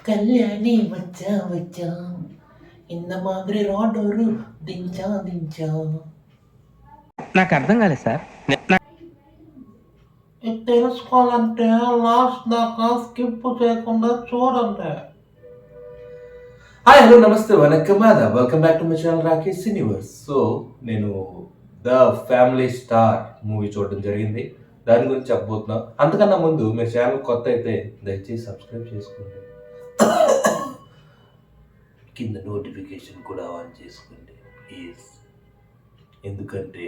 కళ్యాణి వచ్చా వచ్చా ఇంత మాదిరి రాడోరు దించా దించా. నాకు అర్థం కాలేదు సార్. ఇది తెలుసుకోవాలంటే లాస్ట్ దాకా స్కిప్ చేయకుండా చూడండి. హాయ్ హలో నమస్తే వనక్కం ఆదాబ్, welcome back to my channel Rakesh universe. So నేను ద ఫ్యామిలీ స్టార్ మూవీ చూడడం జరిగింది, దాని గురించి చెప్పబోతున్నా. అంతకన్నా ముందు మీరు ఛానల్ కొత్త అయితే దయచేసి సబ్స్క్రైబ్ చేసుకోండి, కింద నోటిఫికేషన్ కూడా ఆన్ చేసుకోండి ప్లీజ్. ఎందుకంటే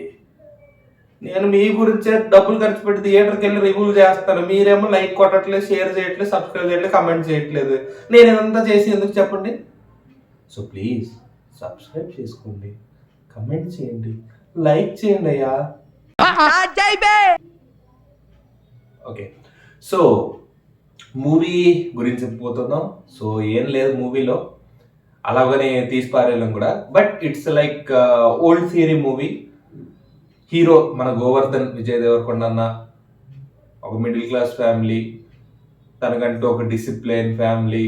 నేను మీ గురించే డబ్బులు ఖర్చు పెట్టి థియేటర్కి వెళ్ళి రివ్యూలు చేస్తాను, మీరేమో లైక్ కొట్టట్లేదు, షేర్ చేయట్లేదు, సబ్స్క్రైబ్ చేయట్లేదు, కమెంట్ చేయట్లేదు. నేను ఇదంతా చేసి ఎందుకు చెప్పండి? సో ప్లీజ్ సబ్స్క్రైబ్ చేసుకోండి, కమెంట్ చేయండి, లైక్ చేయండి అయ్యా. ఓకే, సో మూవీ గురించి చెప్పిపోతున్నాం. సో ఏం లేదు మూవీలో, అలాగనే తీసి పారేయడం కూడా, but it's like old theory movie. Hero మన గోవర్ధన్ విజయ్ దేవరకొండ అన్న ఒక మిడిల్ క్లాస్ ఫ్యామిలీ, తనకంటూ ఒక డిసిప్లిన్ ఫ్యామిలీ,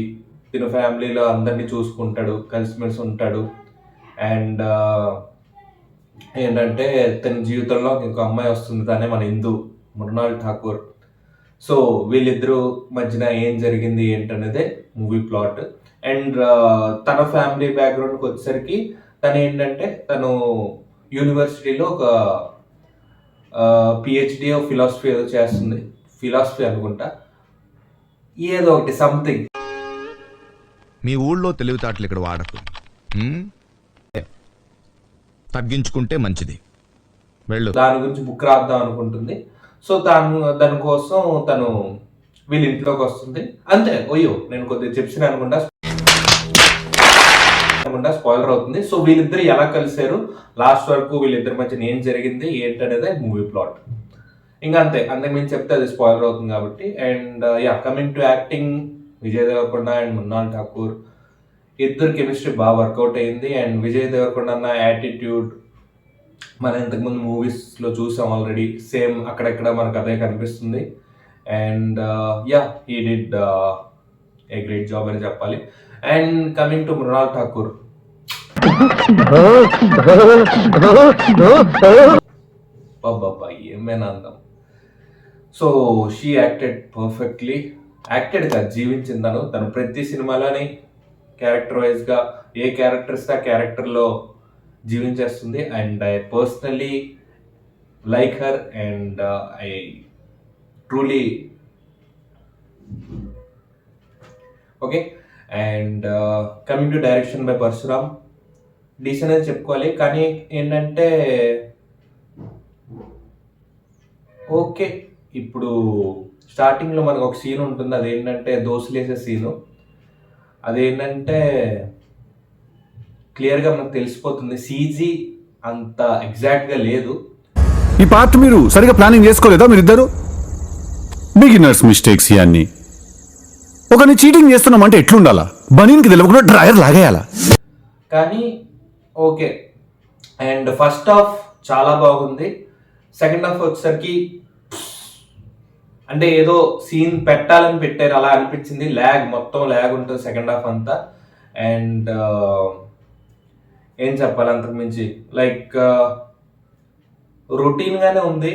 తన ఫ్యామిలీలో అందరినీ చూసుకుంటాడు, కలిసిమెలిసి ఉంటాడు. అండ్ ఏంటంటే తన జీవితంలో ఇంకో అమ్మాయి వస్తుంది, తనే మన హిందూ మృణాల్ ఠాకూర్. సో వీళ్ళిద్దరూ మధ్యన ఏం జరిగింది ఏంటనేదే మూవీ ప్లాట్. అండ్ తన ఫ్యామిలీ బ్యాక్గ్రౌండ్కి వచ్చేసరికి తను ఏంటంటే తను యూనివర్సిటీలో ఒక పిహెచ్డి ఆఫ్ ఫిలాసఫీ ఏదో చేస్తుంది, ఫిలాసఫీ అనుకుంటా, ఏదో ఒకటి సంథింగ్. మీ ఊళ్ళో తెలివితేటలు ఇక్కడ వాడకు, తగ్గించుకుంటే మంచిది. వెళ్ళు. దాని గురించి బుక్ రాద్దాం అనుకుంటుంది. సో దానికోసం తను వీళ్ళ ఇంట్లోకి వస్తుంది. అంతే, అయ్యో నేను కొద్దిగా చెప్పిన అనుకుంటా, స్పాయిలర్ అవుతుంది. సో వీళ్ళిద్దరు ఎలా కలిసారు, లాస్ట్ వరకు వీళ్ళిద్దరి మధ్య ఏం జరిగింది ఏంటనేది మూవీ ప్లాట్. ఇంకా అంతే, అంతకుమించి చెప్తే అది స్పాయిలర్ అవుతుంది కాబట్టి. And coming to acting, Vijay Deverakonda and Mrunal Thakur ఇద్దరు కెమిస్ట్రీ బాగా వర్కౌట్ అయింది. అండ్ విజయ్ దేవరకొండ అన్న యాటిట్యూడ్ మనం ఇంతకుముందు మూవీస్లో చూసాం ఆల్రెడీ, సేమ్ అక్కడెక్కడ మనకు అదే కనిపిస్తుంది. And he did a great job అని చెప్పాలి. And coming to Mrunal Thakur, బాబా ఏమైనా అందం. So she acted perfectly, acted గా జీవించిందను. తను ప్రతి సినిమాలోని క్యారెక్టర్ వైజ్గా ఏ క్యారెక్టర్ ఇస్తే ఆ క్యారెక్టర్లో జీవించేస్తుంది. And I personally like her and I truly okay. And coming to direction by Parasuram, decent అని చెప్పుకోవాలి. కానీ ఏంటంటే ఓకే, ఇప్పుడు స్టార్టింగ్లో మనకు ఒక సీన్ ఉంటుంది, అదేంటంటే దోశలేసే సీను. అదేంటంటే క్లియర్గా మనకు తెలిసిపోతుంది సీజీ అంత ఎగ్జాక్ట్గా లేదు. ఈ పార్ట్ మీరు సరిగా ప్లానింగ్ చేసుకోలేదా? మీరిద్దరు బిగినర్స్ మిస్టేక్స్ ఇవన్నీ. ఒకరిని చీటింగ్ చేస్తున్నామంటే ఎట్లుండాలా? బనీన్కి తెలియకుండా డ్రైయర్ లాగేయాలా? కానీ ఓకే. అండ్ ఫస్ట్ హాఫ్ చాలా బాగుంది, సెకండ్ హాఫ్ వచ్చేసరికి అంటే ఏదో సీన్ పెట్టాలని పెట్టారు అలా అనిపించింది. మొత్తం ల్యాగ్ ఉంటుంది సెకండ్ హాఫ్ అంతా. అండ్ ఏం చెప్పాలి అంతకుమించి, లైక్ రొటీన్గానే ఉంది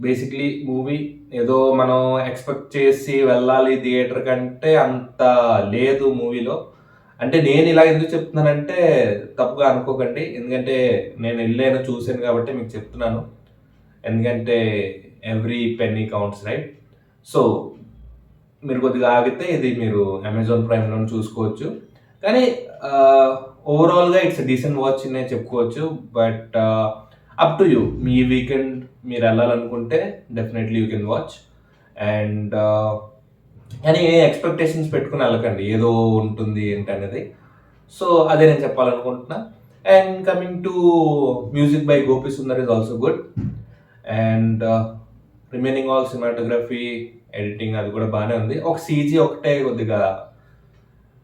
బేసిక్లీ మూవీ. ఏదో మనం ఎక్స్పెక్ట్ చేసి వెళ్ళాలి థియేటర్ కంటే అంత లేదు మూవీలో. అంటే నేను ఇలా ఎందుకు చెప్తున్నానంటే తప్పుగా అనుకోకండి, ఎందుకంటే నేను వెళ్ళాను చూశాను కాబట్టి మీకు చెప్తున్నాను. ఎందుకంటే every penny counts, right? So మీరు కొద్దిగా ఆగితే ఇది మీరు అమెజాన్ ప్రైమ్లో చూసుకోవచ్చు. కానీ ఓవరాల్గా ఇట్స్ డీసెంట్ వాచ్ నేను చెప్పుకోవచ్చు. But up to you, me weekend మీరు వెళ్ళాలనుకుంటే definitely you can watch. And కానీ ఏ ఎక్స్పెక్టేషన్స్ పెట్టుకుని వెళ్ళకండి, ఏదో ఉంటుంది ఏంటనేది. సో అదే నేను చెప్పాలనుకుంటున్నా. And coming to music by Gopi Sundar is also good. And remaining all cinematography, editing అది కూడా బాగానే ఉంది. ఒక సీజీ ఒకటే కొద్దిగా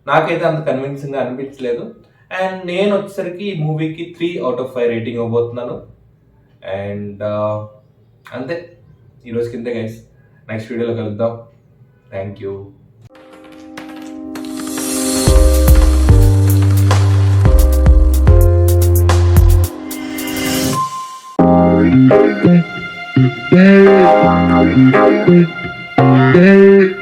నాకైతే అంత కన్విన్సింగ్గా అనిపించలేదు. అండ్ నేను వచ్చేసరికి ఈ మూవీకి 3/5 రేటింగ్ ఇవ్వబోతున్నాను. అండ్ అంతే, ఈరోజు కింద గైస్. నెక్స్ట్ వీడియోలో కలుద్దాం. Thank you. Hey.